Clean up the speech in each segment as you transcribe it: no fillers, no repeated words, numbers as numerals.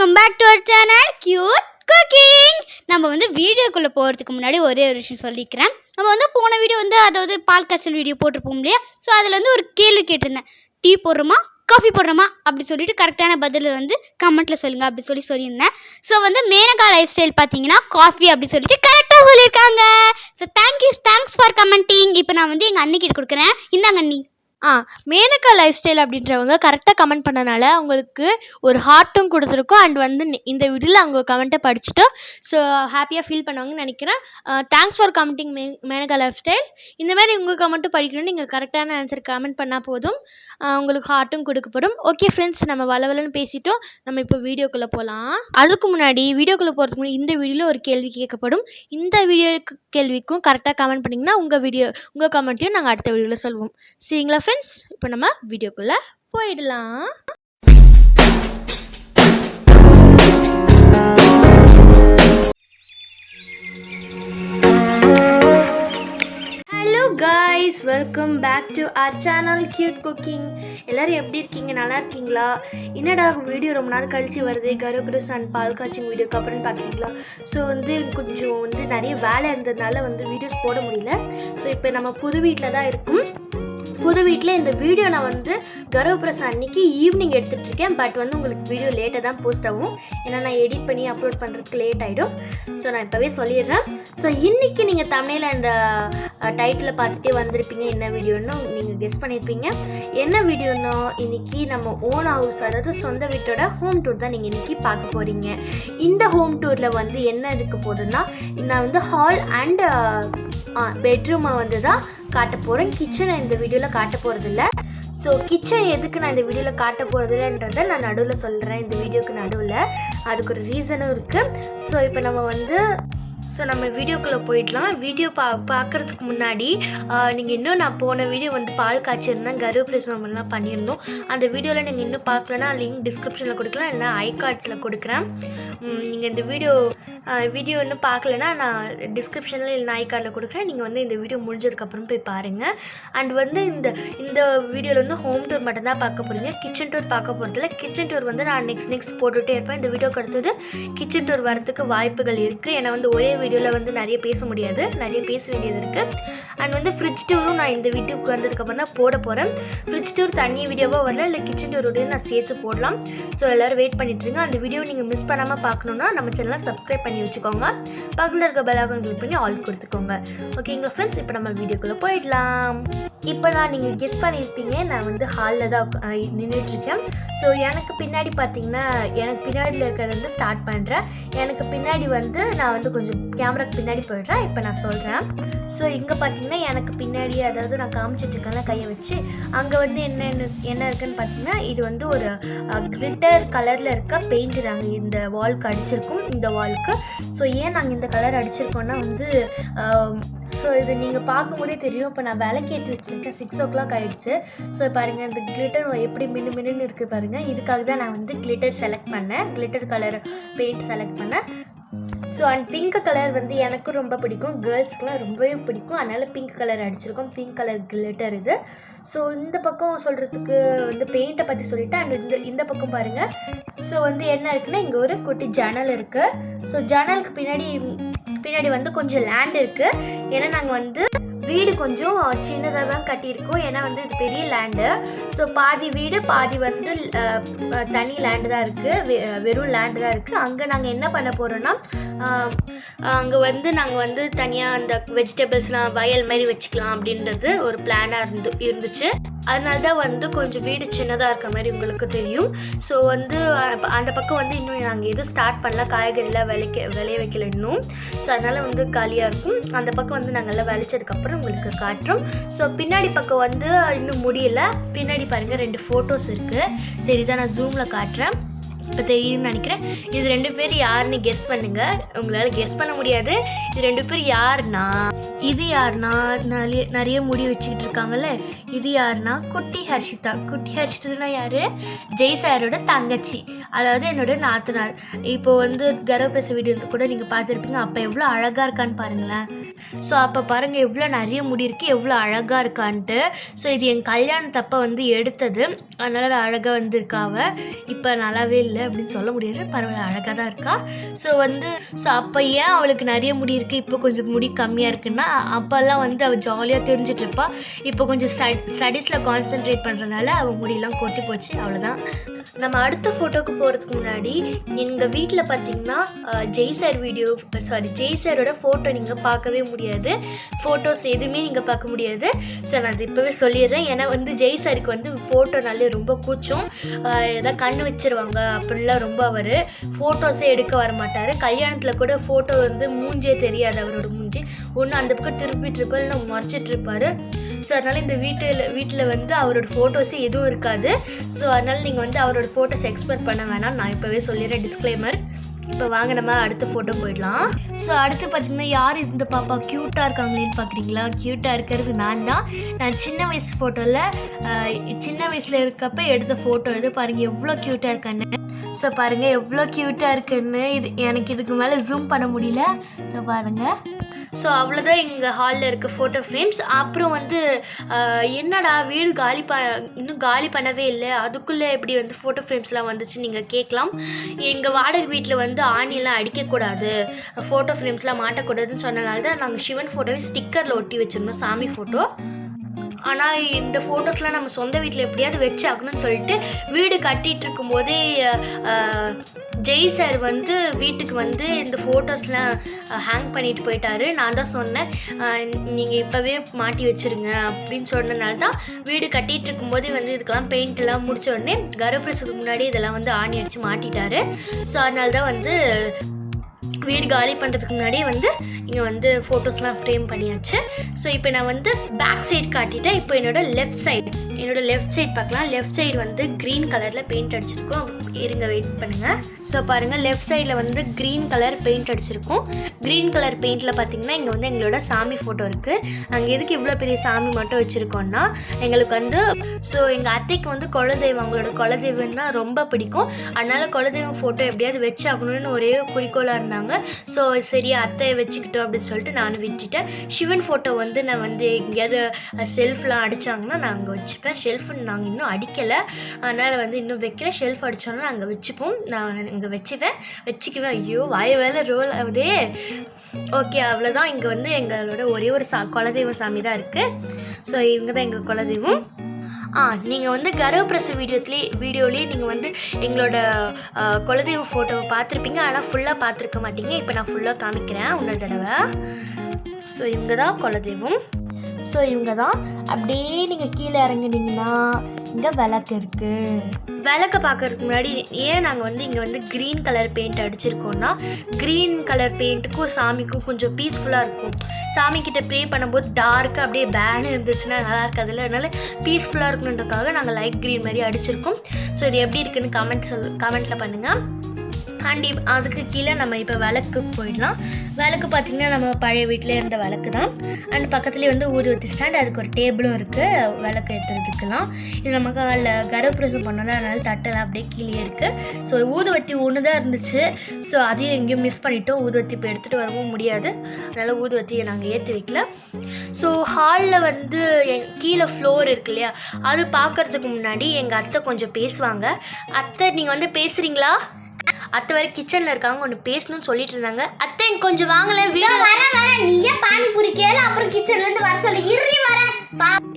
Welcome back to our channel cute cooking. நம்ம வீடியோக்குள்ளே போகிறதுக்கு முன்னாடி ஒரே ஒரு விஷயம் சொல்லிக்கிறேன். நம்ம போன வீடியோ அதாவது பால் காய்ச்சல் வீடியோ போட்டிருப்போம் இல்லையா? ஸோ அதில் ஒரு கேள்வி கேட்டிருந்தேன். டீ போடுறோமா காஃபி போடுறோமா அப்படி சொல்லிட்டு கரெக்டான பதில் கமெண்ட்டில் சொல்லுங்கள் அப்படி சொல்லியிருந்தேன். ஸோ மேனகா லைஃப் ஸ்டைல் பார்த்தீங்கன்னா காஃபி அப்படி சொல்லிட்டு கரெக்டாக சொல்லியிருக்காங்க. So thanks for commenting. இப்போ நான் எங்கள் அன்னிக்கிட்ட கொடுக்குறேன். இந்தாங்க அண்ணி. மேனகா லைஃப் ஸ்டைல் அப்படின்றவங்க கரெக்டாக கமெண்ட் பண்ணனால அவங்களுக்கு ஒரு ஹார்ட்டும் கொடுத்துருக்கோம். அண்ட் இந்த வீடியோவில் அவங்க கமெண்ட்டை படிச்சுட்டோம். ஸோ ஹாப்பியாக ஃபீல் பண்ணுவாங்கன்னு நினைக்கிறேன். Thanks for commenting Menaka lifestyle. இந்த மாதிரி உங்கள் கமெண்ட்டும் படிக்கணும்னு நீங்கள் கரெக்டான ஆன்சர் கமெண்ட் பண்ணால் போதும், உங்களுக்கு ஹார்ட்டும் கொடுக்கப்படும். ஓகே ஃப்ரெண்ட்ஸ், நம்ம வளவலன்னு பேசிட்டோம். நம்ம இப்போ வீடியோக்குள்ளே போகலாம். அதுக்கு முன்னாடி வீடியோக்குள்ளே போகிறதுக்கு முன்னாடி இந்த வீடியோவில் ஒரு கேள்வி கேட்கப்படும். இந்த கேள்விக்கும் கரெக்டாக கமெண்ட் பண்ணிங்கன்னா உங்கள் கமெண்ட்டையும் நாங்கள் அடுத்த வீடியோவில் சொல்லுவோம். சரிங்களா ஃப்ரெண்ட்ஸ்? இப்போ நம்ம வீடியோக்குள்ளே போயிடலாம். Hello guys, welcome back to our channel cute cooking. எல்லோரும் எப்படி இருக்கீங்க? நல்லா இருக்கீங்களா? என்னடா வீடியோ ரொம்ப நாள் கழிச்சு வருது, கருப்புரஸ் அண்ட் பால் காய்ச்சிங் வீடியோக்கு அப்புறம் பார்க்குறீங்களா? ஸோ கொஞ்சம் நிறைய வேலை இருந்ததுனால வீடியோஸ் போட முடியல. ஸோ இப்போ நம்ம புது வீட்டில் தான் இருக்கும். புது வீட்டில் இந்த வீடியோ நான் கருப்புரஸ் அன்னைக்கு ஈவினிங் எடுத்துகிட்ருக்கேன். பட் உங்களுக்கு வீடியோ லேட்டாக தான் போஸ்ட் ஆகும். ஏன்னா நான் எடிட் பண்ணி அப்லோட் பண்ணுறதுக்கு லேட் ஆகிடும். ஸோ நான் இப்போவே சொல்லிடுறேன். ஸோ இன்றைக்கி நீங்கள் தமிழில் அந்த டைட்டில் பார்த்துட்டே வந்திருப்பீங்க. என்ன வீடியோன்னு நீங்கள் கெஸ் பண்ணியிருப்பீங்க. என்ன வீடியோன்னா இன்றைக்கி நம்ம ஓன் ஹவுஸ், அதாவது சொந்த வீட்டோட ஹோம் டூர் தான் நீங்கள் இன்றைக்கி பார்க்க போகிறீங்க. இந்த ஹோம் டூரில் என்ன இருக்க போகுதுன்னா, நான் ஹால் அண்ட் பெட்ரூமை தான் காட்ட போகிறேன். கிச்சனை இந்த வீடியோவில் காட்ட போகிறதில்ல. ஸோ கிச்சன் எதுக்கு நான் இந்த வீடியோவில் காட்ட போகிறதில்லன்றதை நான் நடுவில் சொல்கிறேன். இந்த வீடியோக்கு நடுவில் அதுக்கு ஒரு ரீசனும் இருக்குது. ஸோ இப்போ நம்ம வீடியோக்குள்ளே போயிடலாம். வீடியோ பார்க்குறதுக்கு முன்னாடி நீங்கள் இன்னும் நான் போன வீடியோ பால் காய்ச்சிருந்தேன், கருப்புரஸ் நம்மலாம் பண்ணியிருந்தோம். அந்த வீடியோவில் நீங்கள் இன்னும் பார்க்கலன்னா லிங்க் டிஸ்கிரிப்ஷனில் கொடுக்கலாம், இல்லைனா ஐகார்ட்ஸில் கொடுக்குறேன். நீங்கள் இந்த வீடியோ இன்னும் பார்க்கலன்னா நான் டிஸ்கிரிப்ஷனில் இல்லைனா ஐகார்டில் கொடுக்குறேன். நீங்கள் இந்த வீடியோ முடிஞ்சதுக்கப்புறம் போய் பாருங்கள். அண்ட் இந்த வீடியோவில் ஹோம் டூர் மட்டும்தான் பார்க்க போகிறீங்க. கிச்சன் டூர் பார்க்க போகிறதில்ல. கிச்சன் டூர் நான் நெக்ஸ்ட் போட்டுகிட்டே இருப்பேன். இந்த வீடியோக்கு அடுத்தது கிச்சன் டூர் வரத்துக்கு வாய்ப்புகள் இருக்குது. ஏன்னா ஒரே வீடியோவில் நிறைய பேச முடியாது, நிறைய பேச வேண்டியது இருக்குது. அண்ட் ஃப்ரிட்ஜ் டூரும் நான் இந்த வீடியோக்கு வந்ததுக்கப்புறம் தான் போட போகிறேன். ஃப்ரிட்ஜ் டூர் தனி வீடியோவாக வரல, இல்லை கிச்சன் டூரோடையும் நான் சேர்த்து போடலாம். ஸோ எல்லோரும் வெயிட் பண்ணிட்டுருங்க. அந்த வீடியோ நீங்கள் மிஸ் பண்ணாமல் பார்க்கணுன்னா நம்ம சேனலை சப்ஸ்கிரைப் பண்ணி வச்சுக்கோங்க. பக்கத்தில் இருக்க பெல் ஐகான் கிளிக் பண்ணி ஆல் கொடுத்துக்கோங்க. ஓகேங்களா ஃப்ரெண்ட்ஸ்? இப்போ நம்ம வீடியோக்குள்ளே போயிடலாம். இப்போ நீங்கள் கெஸ் பண்ணியிருப்பீங்க, நான் ஹாலில் தான் நின்றுட்டுருக்கேன். ஸோ எனக்கு பின்னாடி பார்த்தீங்கன்னா, எனக்கு பின்னாடியில் இருக்கிறது ஸ்டார்ட் பண்ணுறேன். எனக்கு பின்னாடி நான் கொஞ்சம் கேமராக்கு பின்னாடி போயிடுறேன். இப்போ நான் சொல்கிறேன். ஸோ இங்கே பார்த்தீங்கன்னா எனக்கு பின்னாடி, அதாவது நான் காமிச்சிட்ருக்கேன்ல கையை வச்சு, அங்கே என்ன இருக்குன்னு பார்த்தீங்கன்னா, இது ஒரு கிளிட்டர் கலரில் இருக்க பெயிண்ட் நாங்கள் இந்த வால்க்கு அடிச்சிருக்கோம். இந்த வால்க்கு ஸோ ஏன் நாங்கள் இந்த கலர் அடிச்சிருக்கோன்னா ஸோ இது நீங்கள் பார்க்கும்போதே தெரியும். இப்போ நான் விளக்கேற்றி வச்சுருக்கேன். 6 o'clock ஆகிடுச்சு. ஸோ பாருங்கள், இந்த கிளிட்டர் எப்படி மின்னு இருக்குது பாருங்கள். இதுக்காக தான் நான் கிளிட்டர் செலக்ட் பண்ணேன், கிளிட்டர் கலர் பெயிண்ட் செலக்ட் பண்ணேன். ஸோ அண்ட் பிங்க் கலர் எனக்கும் ரொம்ப பிடிக்கும், கேர்ள்ஸ்க்குலாம் ரொம்பவே பிடிக்கும். அதனால் பிங்க் கலர் அடிச்சிருக்கோம். பிங்க் கலர் கிளிட்டர் இது. ஸோ இந்த பக்கம் சொல்கிறதுக்கு பெயிண்ட்டை பற்றி சொல்லிவிட்டு, அண்ட் இந்த பக்கம் பாருங்கள். ஸோ என்ன இருக்குன்னா, இங்கே ஒரு குட்டி ஜன்னல் இருக்குது. ஸோ ஜன்னலுக்கு பின்னாடி கொஞ்சம் லேண்ட் இருக்குது. ஏன்னா நாங்கள் வீடு கொஞ்சம் சின்னதாக தான் கட்டியிருக்கோம். ஏன்னா இது பெரிய லேண்டு. ஸோ பாதி வீடு பாதி தனி லேண்டு தான் இருக்குது, வெறும் லேண்டு தான் இருக்குது. அங்கே நாங்கள் என்ன பண்ண போகிறோன்னா, அங்கே நாங்கள் தனியாக அந்த வெஜிடபிள்ஸ்லாம் வயல் மாதிரி வச்சுக்கலாம் அப்படின்றது ஒரு பிளானாக இருந்துச்சு. அதனால தான் கொஞ்சம் வீடு சின்னதாக இருக்க மாதிரி உங்களுக்கு தெரியும். ஸோ அந்த பக்கம் இன்னும் நாங்கள் எதுவும் ஸ்டார்ட் பண்ணல, காய்கறிலாம் விளைய வைக்கல இன்னும். ஸோ அதனால் காலியாக இருக்கும். அந்த பக்கம் நாங்கள்லாம் விளைச்சதுக்கப்புறம் உங்களுக்கு காட்டுறோம். ஸோ பின்னாடி பக்கம் இன்னும் முடியல. பின்னாடி பாருங்கள் 2 ஃபோட்டோஸ் இருக்குது. தெரியுதா? நான் ஜூமில் காட்டுறேன். இப்போ தெரியும்னு நினைக்கிறேன். இது 2 பேர் யாருன்னு கெஸ் பண்ணுங்கள். உங்களால் கெஸ் பண்ண முடியாது. இது 2 பேர் யாருன்னா, இது யாருன்னா நிறைய முடி வச்சுக்கிட்டு இருக்காங்கல்ல, இது யாருன்னா குட்டி ஹர்ஷிதா. குட்டி ஹர்ஷிதா யார்? ஜெய் சாரோட தங்கச்சி, அதாவது என்னோட நாத்தனார். இப்போ கர்ப்பப்பிரசவ வீடியோ கூட நீங்கள் பார்த்துருப்பீங்க. அப்போ எவ்வளோ அழகாக இருக்கான்னு பாருங்களேன். ஸோ அப்போ பாருங்கள் எவ்வளோ நிறைய முடி இருக்குது, எவ்வளோ அழகாக இருக்கான்ட்டு. ஸோ இது என் கல்யாணத்தப்போ வந்து எடுத்தது, அதனால் அழகாக வந்து இருக்காவ. இப்போ நல்லாவே இல்லை அப்படின்னு சொல்ல முடியாது, பரவாயில்ல அழகாக தான் இருக்கா. ஸோ அப்போ ஏன் அவளுக்கு நிறைய முடி இருக்குது, இப்போ கொஞ்சம் முடி கம்மியாக இருக்குன்னா, அப்போல்லாம் வந்து அவள் ஜாலியாக தெரிஞ்சிட்ருப்பா. இப்போ கொஞ்சம் ஸ்டடீஸில் கான்சென்ட்ரேட் பண்ணுறதுனால அவள் முடியெல்லாம் கொட்டி போச்சு, அவ்வளோதான். நம்ம அடுத்த ஃபோட்டோக்கு போகிறதுக்கு முன்னாடி எங்கள் வீட்டில் பார்த்தீங்கன்னா ஜெய் சாரோட ஃபோட்டோ நீங்கள் பார்க்கவே முடியாது, ஃபோட்டோஸ் எதுவுமே நீங்கள் பார்க்க முடியாது. ஸோ நான் அது இப்போவே சொல்லிடுறேன். ஏன்னா வந்து ஜெய் சாருக்கு வந்து ஃபோட்டோனாலே ரொம்ப கூச்சம், எதாவது கண்ணு வச்சிருவாங்க அப்படிலாம் ரொம்ப. அவர் ஃபோட்டோஸே எடுக்க வர மாட்டார். கல்யாணத்தில் கூட ஃபோட்டோ வந்து மூஞ்சே தெரியாது அவரோட மூஞ்சி, ஒன்று அந்த பக்கம் திருப்பிட்டு இருப்பார், இல்லை மறைச்சிட்ருப்பார். ஸோ அதனால் இந்த வீட்டில் வந்து அவரோட ஃபோட்டோஸே எதுவும் இருக்காது. ஸோ அதனால் நீங்கள் வந்து அவரோட ஃபோட்டோஸ் எக்ஸ்பெக்ட் பண்ண வேணாம், நான் இப்போவே சொல்லிடுறேன், டிஸ்க்ளைமர். இப்போ வாங்க நம்ம அடுத்த ஃபோட்டோ போயிடலாம். ஸோ அடுத்து பார்த்திங்கன்னா யார் இந்த பாப்பா க்யூட்டாக இருக்காங்களேன்னு பார்க்குறீங்களா? க்யூட்டாக இருக்கிறது நான் தான். நான் சின்ன வயசு ஃபோட்டோவில் சின்ன வயசில் இருக்கப்போ எடுத்த ஃபோட்டோ இது. பாருங்கள் எவ்வளோ க்யூட்டாக இருக்கான்னு. ஸோ பாருங்கள் எவ்வளோ க்யூட்டாக இருக்குன்னு. இது எனக்கு இதுக்கு மேலே ஜூம் பண்ண முடியல. ஸோ பாருங்கள். ஸோ அவ்வளோதான் எங்கள் ஹாலில் இருக்க ஃபோட்டோ ஃப்ரேம்ஸ். அப்புறம் வந்து என்னடா வீடு இன்னும் காலி பண்ணவே இல்லை, அதுக்குள்ளே எப்படி வந்து ஃபோட்டோ ஃப்ரேம்ஸ்லாம் வந்துச்சு நீங்கள் கேட்கலாம். எங்கள் வாடகை வீட்டில் வந்து ஆணியெல்லாம் அடிக்கக்கூடாது, ஃபோட்டோ ஃப்ரேம்ஸ்லாம் மாட்டக்கூடாதுன்னு சொன்னனால தான் நாங்கள் சிவன் ஃபோட்டோவை ஸ்டிக்கரில் ஒட்டி வச்சுருந்தோம், சாமி ஃபோட்டோ. ஆனால் இந்த ஃபோட்டோஸ்லாம் நம்ம சொந்த வீட்டில் எப்படியாவது வச்சாகணும்னு சொல்லிட்டு வீடு கட்டிகிட்டு இருக்கும்போதே ஜெய் சார் வந்து வீட்டுக்கு வந்து இந்த ஃபோட்டோஸ்லாம் ஹேங் பண்ணிட்டு போயிட்டாரு. நான் தான் சொன்னேன் நீங்கள் இப்போவே மாட்டி வச்சுருங்க அப்படின்னு சொன்னதுனால தான் வீடு கட்டிகிட்டு இருக்கும்போதே வந்து இதுக்கெல்லாம் பெயிண்ட்லாம் முடிச்ச உடனே கர்ப்பப்பிரசவத்துக்கு முன்னாடி இதெல்லாம் வந்து ஆணி அடித்து மாட்டிட்டாரு. ஸோ அதனால தான் வந்து வீடு காலி பண்ணுறதுக்கு முன்னாடியே வந்து இங்கே வந்து ஃபோட்டோஸ்லாம் ஃப்ரேம் பண்ணியாச்சு. ஸோ இப்போ நான் வந்து பேக் சைடு காட்டிட்டேன். இப்போ என்னோடய லெஃப்ட் சைடு பார்க்கலாம். லெஃப்ட் சைடு வந்து க்ரீன் கலரில் பெயிண்ட் அடிச்சிருக்கோம். இருங்க வெயிட் பண்ணுங்கள். ஸோ பாருங்கள் லெஃப்ட் சைடில் வந்து க்ரீன் கலர் பெயிண்ட் அடிச்சிருக்கோம். க்ரீன் கலர் பெயிண்டில் பார்த்திங்கன்னா இங்கே வந்து எங்களோட சாமி ஃபோட்டோ இருக்குது. அங்கே எதுக்கு இவ்வளோ பெரிய சாமி மட்டும் வச்சுருக்கோன்னா, எங்களுக்கு வந்து ஸோ எங்கள் அத்தைக்கு வந்து குலதெய்வம், அவங்களோட குலதெய்வம்னா ரொம்ப பிடிக்கும். அதனால் குலதெய்வம் ஃபோட்டோ எப்படியாவது வச்சாகணும்னு ஒரே குறிக்கோளாக இருந்தாங்க. ஸோ சரி அத்தையை வச்சுக்கிட்டோம் அப்படின்னு சொல்லிட்டு நானும் விட்டுட்டேன். சிவன் ஃபோட்டோ வந்து நான் வந்து எங்கேயாவது செல்ஃப்லாம் அடித்தாங்கன்னா நான் அங்கே வச்சுப்பேன். ஷெல்ஃப் நாங்கள் இன்னும் அடிக்கலை, அதனால் வந்து இன்னும் வைக்கல. ஷெல்ஃப் அடித்தோன்னா நாங்கள் வச்சுப்போம், நான் இங்கே வச்சுக்குவேன். ஐயோ வாய வேலை ரோல் ஆகுதே. ஓகே அவ்வளோதான். இங்கே வந்து எங்களோட ஒரே ஒரு குலதெய்வ சாமி தான் இருக்குது. ஸோ இவங்க தான் எங்கள் குலதெய்வம். நீங்கள் வந்து கர்ப்பப்பிரசவ வீடியோலேயே நீங்கள் வந்து எங்களோட குலதெய்வ ஃபோட்டோவை பார்த்துருப்பீங்க, ஆனால் ஃபுல்லாக பார்த்துருக்க மாட்டீங்க. இப்போ நான் ஃபுல்லாக காமிக்கிறேன் இன்னொரு தடவை. ஸோ இவங்க தான் குலதெய்வம். ஸோ இவங்க தான். அப்படியே நீங்கள் கீழே இறங்கினீங்கன்னா இங்கே விளக்கு இருக்குது. விளக்கை பார்க்கறதுக்கு முன்னாடி ஏன் நாங்கள் வந்து இங்கே வந்து க்ரீன் கலர் பெயிண்ட் அடிச்சிருக்கோன்னா, க்ரீன் கலர் பெயிண்ட்டுக்கும் சாமிக்கும் கொஞ்சம் பீஸ்ஃபுல்லாக இருக்கும். சாமிக்கிட்ட ப்ரே பண்ணும்போது டார்க்காக அப்படியே பேன் இருந்துச்சுன்னா நல்லா இருக்காதுல்ல, அதனால பீஸ்ஃபுல்லாக இருக்கணுன்றதுக்காக நாங்கள் லைட் க்ரீன் மாதிரி அடிச்சிருக்கோம். ஸோ இது எப்படி இருக்குன்னு கமெண்ட்டில் பண்ணுங்கள். அண்ட் அதுக்கு கீழே நம்ம இப்போ விளக்கு போயிடலாம். விளக்கு பார்த்திங்கன்னா நம்ம பழைய வீட்டில் இருந்த விளக்கு தான். அண்ட் பக்கத்துலேயே வந்து ஊதுவத்தி ஸ்டாண்ட், அதுக்கு ஒரு டேபிளும் இருக்குது விளக்கு ஏற்றுறதுக்கெல்லாம். இது நமக்கு அதில் கர்ப்பப்பிரசவம் பண்ணோன்னா அதனால தட்டெல்லாம் அப்படியே கீழே இருக்குது. ஸோ ஊதுவத்தி ஒன்று தான் இருந்துச்சு. ஸோ அதையும் எங்கேயும் மிஸ் பண்ணிட்டோம். ஊதுவத்தி இப்போ எடுத்துகிட்டு வரவும் முடியாது, அதனால் ஊதுவத்தியை நாங்கள் ஏற்றி வைக்கல. ஸோ ஹாலில் வந்து கீழே ஃப்ளோர் இருக்கு இல்லையா, அது பார்க்குறதுக்கு முன்னாடி எங்கள் அத்தை கொஞ்சம் பேசுவாங்க. அத்தை நீங்கள் வந்து பேசுகிறீங்களா? அத்தை வேற கிச்சன்ல இருக்காங்க, ஒன்று பேசணும்னு சொல்லிட்டு இருந்தாங்க. அத்தை கொஞ்சம் வாங்கல, வீடியோ வர நீயே பானிபூரி கேளு, அப்புறம் கிச்சன்ல இருந்து வர சொல்லி இறி வர.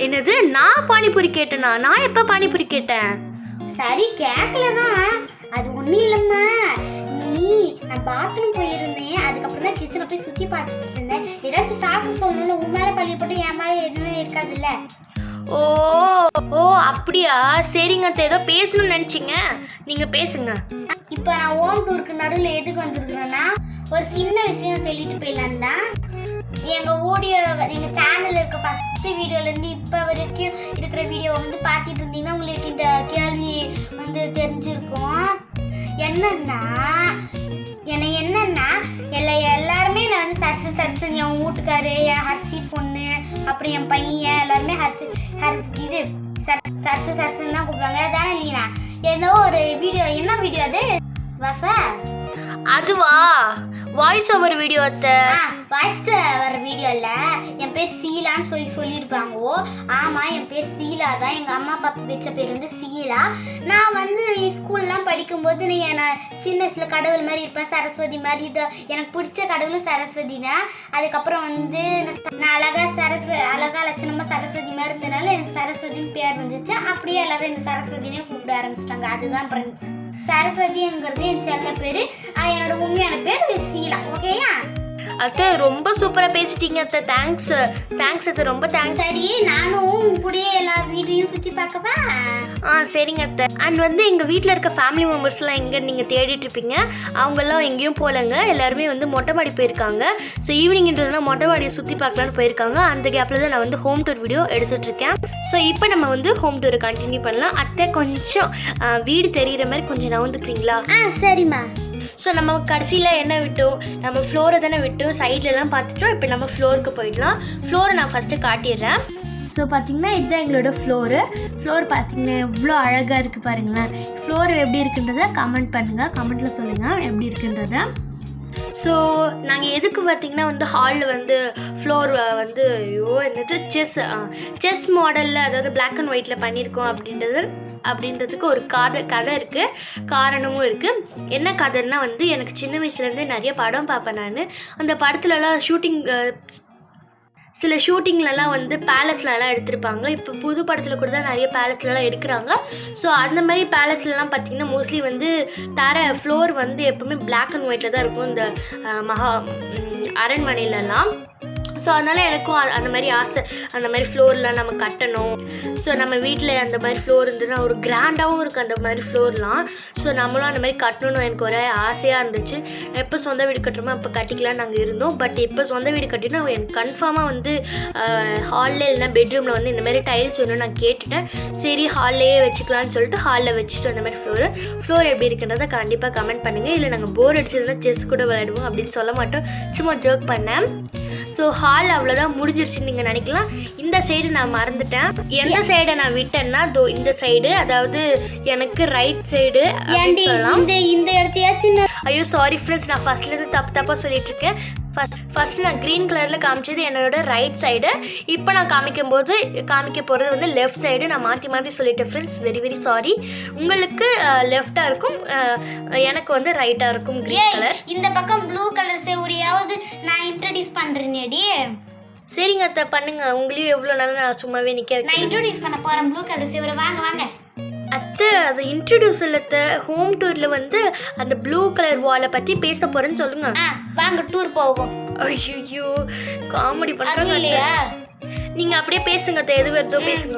என்னது நான் பானிபூரி கேட்டேனா? நான் எப்போ பானிபூரி கேட்டேன்? சரி கேட்கலதான், அது ஒன்றும் இல்லைம்மா. நான் பாத்ரூம் போயிருந்தேன், அதுக்கப்புறம் தான் கிச்சனை போய் சுற்றி பார்த்துட்டு இருந்தேன். ஏதாச்சும் சாப்பிட்டு சொல்லணும்னு உன் மேலே பள்ளி போட்டு என் மேலே எதுவுமே இருக்காதுல்ல. ஓ ஓ அப்படியா, சரிங்க அத்தை, ஏதோ பேசணும்னு நினச்சிங்க, நீங்கள் பேசுங்க. இப்போ நான் ஹோம் டூருக்கு நடுவில் எதுக்கு வந்துருக்குறேன்னா, ஒரு சின்ன விஷயம் சொல்லிட்டு போயிடலாம் தான். எங்கள் சேனலில் இருக்க ஃபஸ்ட்டு வீடியோலேருந்து இப்போ வரைக்கும் இருக்கிற வீடியோ வந்து பார்த்துட்டு இருந்தீங்கன்னா உங்களுக்கு இந்த கேள்வி வந்து தெரிஞ்சிருக்கும். என்னன்னா எல்லாருமே நான் வந்து சரசு என் வீட்டுக்காரு, என் ஹர்ஷி பொண்ணு, அப்புறம் என் பையன் எல்லாருமே சரசுன்னு தான் கூப்பிடுவாங்க தானே இல்லையா? ஏதோ ஒரு வீடியோ, என்ன வீடியோ அது வசா? அதுவா, வாய்ஸ் ஓவர் வீடியோ அத்தை. ஃபர்ஸ்ட் வர வீடியோல என் பேர் சீலான்னு சொல்லியிருப்பாங்க. ஆமா, என் பேர் சீலா தான். எங்க அம்மா அப்பா வச்ச பேர் வந்து சீலா. நான் வந்து ஸ்கூல்லாம் படிக்கும்போது நான் சின்ன வயசுல கடவுள் மாதிரி இருப்பேன், சரஸ்வதி மாதிரி. இது எனக்கு பிடிச்ச கடவுளும் சரஸ்வதி தான். அதுக்கப்புறம் வந்து நான் அழகா லட்சணமா சரஸ்வதி மாதிரி இருந்தனால எனக்கு சரஸ்வதின்னு பேர் வந்துச்சு. அப்படியே எல்லாரும் என்ன சரஸ்வதினே கூப்பிட ஆரம்பிச்சிட்டாங்க. அதுதான் ஃப்ரெண்ட்ஸ். சரஸ்வதிங்கிறது என் செல்ல பேரு. என்னோட உண்மையான பேர் சீலா. ஓகேயா அத்தை? ரொம்ப சூப்பரா பேசிட்டீங்க அத்தை. தேங்க்ஸ் அத்தை, ரொம்ப தேங்க்ஸ். சரி, நானும் கூடயே எல்லா வீட்டையும் சுத்தி பார்க்கவா? சரிங்க அத்தை. அண்ட் வந்து எங்க வீட்டில் இருக்க ஃபேமிலி மெம்பர்ஸ்லாம் எங்கே நீங்கள் தேடிட்டு இருப்பீங்க, அவங்கெல்லாம் எங்கேயும் போகலங்க. எல்லாருமே வந்து மொட்டை மாடி போயிருக்காங்க. ஸோ ஈவினிங்ன்றதுனா மொட்டை மாடியை சுற்றி பார்க்கலான்னு போயிருக்காங்க. அந்த கேப்பில் தான் நான் வந்து ஹோம் டூர் வீடியோ எடுத்துகிட்டு இருக்கேன். ஸோ இப்போ நம்ம வந்து ஹோம் டூரை கண்டினியூ பண்ணலாம். அத்தை கொஞ்சம் வீடு தெரிகிற மாதிரி கொஞ்சம் நவுந்துக்கிறீங்களா? சரிம்மா. ஸோ நம்ம கடைசியில் என்ன விட்டோம், நம்ம ஃப்ளோரை தானே விட்டோம். சைட்லலாம் பார்த்துட்டோம். இப்போ நம்ம ஃப்ளோருக்கு போயிடலாம். ஃப்ளோரை நான் ஃபஸ்ட்டு காட்டிடுறேன். ஸோ பார்த்திங்கன்னா இதுதான் எங்களோட ஃப்ளோர் பார்த்திங்கன்னா எவ்வளோ அழகாக இருக்குது பாருங்களேன். ஃப்ளோர் எப்படி இருக்குன்றதை கமெண்ட் பண்ணுங்கள், கமெண்ட்டில் சொல்லுங்கள் எப்படி இருக்குன்றதை. ஸோ நாங்கள் எதுக்கு பார்த்திங்கன்னா வந்து ஹாலில் வந்து ஃப்ளோர் வந்து என்னது செஸ் மாடலில், அதாவது பிளாக் அண்ட் ஒயிட்டில் பண்ணியிருக்கோம் அப்படின்றதுக்கு ஒரு கதை இருக்குது, காரணமும் இருக்குது. என்ன கதைன்னா வந்து எனக்கு சின்ன வயசுலேருந்து நிறைய படம் பார்ப்பேன் நான். அந்த படத்துலலாம் சில ஷூட்டிங்லலாம் வந்து பேலஸ்லலாம் எடுத்திருப்பாங்க. இப்போ புது படத்தில் கூட தான் நிறைய பேலஸ்லலாம் எடுக்கிறாங்க. ஸோ அந்த மாதிரி பேலஸ்லலாம் பார்த்திங்கன்னா மோஸ்ட்லி வந்து ஃப்ளோர் வந்து எப்போவுமே பிளாக் அண்ட் ஒயிட்டில் தான் இருக்கும் இந்த அரண்மனையிலலாம். ஸோ அதனால் எனக்கும் அந்த மாதிரி ஆசை, அந்த மாதிரி ஃப்ளோர்லாம் நம்ம கட்டணும். ஸோ நம்ம வீட்டில் அந்த மாதிரி ஃப்ளோர் இருந்ததுன்னா ஒரு கிராண்டாகவும் இருக்குது அந்த மாதிரி ஃப்ளோர்லாம். ஸோ நம்மளும் அந்த மாதிரி கட்டணும்னு எனக்கு ஒரே ஆசையாக இருந்துச்சு. எப்போ சொந்த வீடு கட்டுறோமோ அப்போ கட்டிக்கலாம்னு நாங்கள் இருந்தோம். பட் இப்போ சொந்த வீடு கட்டினா எனக்கு கன்ஃபார்மாக வந்து ஹாலில் இல்லைனா பெட்ரூமில் வந்து இந்த மாதிரி டைல்ஸ் வேணும்னு நான் கேட்டுட்டேன். சரி ஹால்லேயே வச்சுக்கலான்னு சொல்லிட்டு ஹாலில் வச்சுட்டு அந்த மாதிரி ஃப்ளோர் எப்படி இருக்குன்றதை கண்டிப்பாக கமெண்ட் பண்ணுங்கள். இல்லை நாங்கள் போர் அடிச்சதுன்னா செஸ் கூட விளையாடுவோம் அப்படின்னு சொல்ல மாட்டோம், சும்மா ஜோக் பண்ணேன். ஸோ ஹால் அவ்வளோதான் முடிஞ்சிருச்சுன்னு நீங்கள் நினைக்கலாம். இந்த சைடு நான் மறந்துட்டேன். எந்த சைடை நான் விட்டேன்னா இந்த சைடு, அதாவது எனக்கு ரைட் சைடு சொல்லலாம். இந்த இடத்தையாச்சும் ஐயோ சாரி ஃப்ரெண்ட்ஸ், நான் ஃபர்ஸ்ட்லேருந்து தப்பாக சொல்லிட்டு இருக்கேன். ஃபர்ஸ்ட் நான் க்ரீன் கலரில் காமிச்சது என்னோட ரைட் சைடு. இப்போ நான் காமிக்க போகிறது வந்து லெஃப்ட் சைடு. நான் மாற்றி சொல்லிட்டேன் ஃப்ரெண்ட்ஸ், வெரி வெரி சாரி. உங்களுக்கு லெஃப்டாக இருக்கும், எனக்கு வந்து ரைட்டாக இருக்கும் க்ரீன் கலர். இந்த பக்கம் ப்ளூ கலர் சேவரியாவது நான் இன்ட்ரடியூஸ் பண்ணுறேனேடி. சரிங்க அத்தை பண்ணுங்க, உங்களையும் எவ்வளோ நாள் நான் சும்மாவே நிற்க. நான் இன்ட்ரடியூஸ் பண்ண போகிறேன் ப்ளூ கலர் சேவரை. வாங்க அத்தை. அது இன்ட்ரடியூஸ் இல்லத்தை, ஹோம் டூரில் வந்து அந்த ப்ளூ கலர் வாலை பற்றி பேச போகிறேன்னு சொல்லுங்க. வாங்க டூர் போவோம். ஐயோ காமெடி பண்ணுறாங்க இல்லையா? நீங்கள் அப்படியே பேசுங்க அத்தை, எது வருதோ பேசுங்க.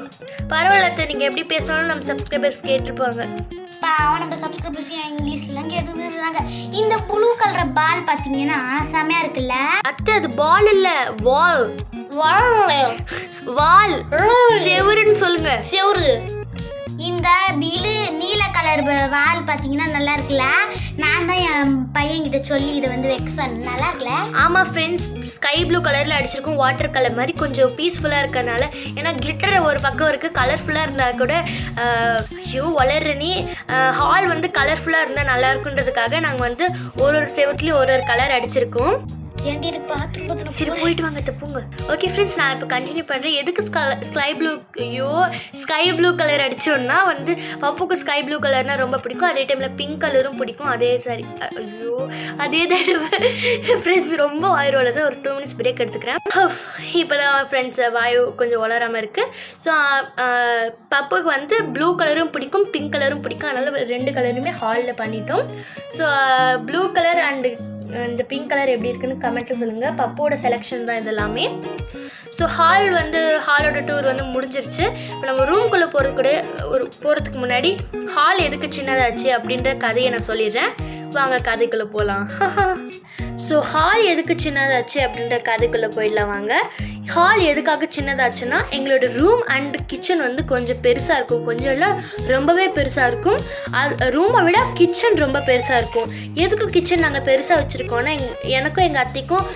பரவாயில்ல அத்தை, நீங்கள் எப்படி பேசணும்னு நம்ம சப்ஸ்கிரைபர்ஸ் கேட்டிருப்பாங்க. நம்ம சப்ஸ்கிரைபர்ஸ் இங்கிலீஷ்லாம் கேட்டுருக்காங்க. இந்த ப்ளூ கலர் பால் பார்த்தீங்கன்னா செமையாக இருக்குல்ல அத்தை? அது பால் இல்லை, வால். செவுருன்னு சொல்லுங்க. செவுரு. இந்த நீல கலர் வால் பார்த்தீங்கன்னா நல்லா இருக்குல்ல. நான் தான் என் பையன்கிட்ட சொல்லி இதை வந்து வெக்ஸன் நல்லா இருக்குல்ல. ஆமாம் ஃப்ரெண்ட்ஸ், ஸ்கை ப்ளூ கலரில் அடிச்சிருக்கும், வாட்டர் கலர் மாதிரி கொஞ்சம் பீஸ்ஃபுல்லாக இருக்கறனால. ஏன்னா கிளிட்டர் ஒரு பக்கம் இருக்குது, கலர்ஃபுல்லாக இருந்தால் கூட வளர்றனி ஹால் வந்து கலர்ஃபுல்லாக இருந்தால் நல்லா இருக்குன்றதுக்காக நாங்கள் வந்து ஒரு செவத்துலேயும் ஒரு கலர் அடிச்சிருக்கோம். சரி போயிட்டு வாங்க தப்புங்க. ஓகே ஃப்ரெண்ட்ஸ், நான் இப்போ கண்டினியூ பண்ணுறேன். எதுக்கு ஸ்கை ப்ளூ கலர் அடித்தோன்னா வந்து பப்புக்கு ஸ்கை ப்ளூ கலர்னால் ரொம்ப பிடிக்கும். அதே டைமில் பிங்க் கலரும் பிடிக்கும். அதே தடவை ஃப்ரெண்ட்ஸ் ரொம்ப வாயுரோல தான் ஒரு 2 minutes பிரேக் எடுத்துக்கிறேன். இப்போ தான் ஃப்ரெண்ட்ஸ் வாயு கொஞ்சம் வளராமல் இருக்குது. ஸோ பப்புக்கு வந்து ப்ளூ கலரும் பிடிக்கும், பிங்க் கலரும் பிடிக்கும். அதனால் 2 கலருமே ஹாலில் பண்ணிட்டோம். ஸோ ப்ளூ கலர் அண்டு இந்த பிங்க் கலர் எப்படி இருக்குன்னு கமெண்ட்டில் சொல்லுங்கள். பப்போட செலெக்ஷன் தான் இதெல்லாமே. ஸோ ஹாலோட டூர் வந்து முடிஞ்சிருச்சு. இப்போ நம்ம ரூம்குள்ளே போகிறதுக்கு முன்னாடி ஹால் எதுக்கு சின்னதாச்சு அப்படின்ற கதையை நான் சொல்லிடுறேன். வாங்க கதைக்குள்ளே போகலாம். ஸோ ஹால் எதுக்கு சின்னதாச்சு அப்படின்ற கதைக்குள்ளே போயிடலாம் வாங்க. ஹால் எதுக்காக சின்னதாச்சுன்னா எங்களோட ரூம் அண்ட் கிச்சன் வந்து கொஞ்சம் பெருசாக இருக்கும், கொஞ்சம் இல்லை ரொம்பவே பெருசாக இருக்கும். ரூமை விட கிச்சன் ரொம்ப பெருசாக இருக்கும். எதுக்கு கிச்சன் நாங்கள் பெருசாக வச்சுருக்கோன்னா எனக்கும் எங்கள் அத்தைக்கும்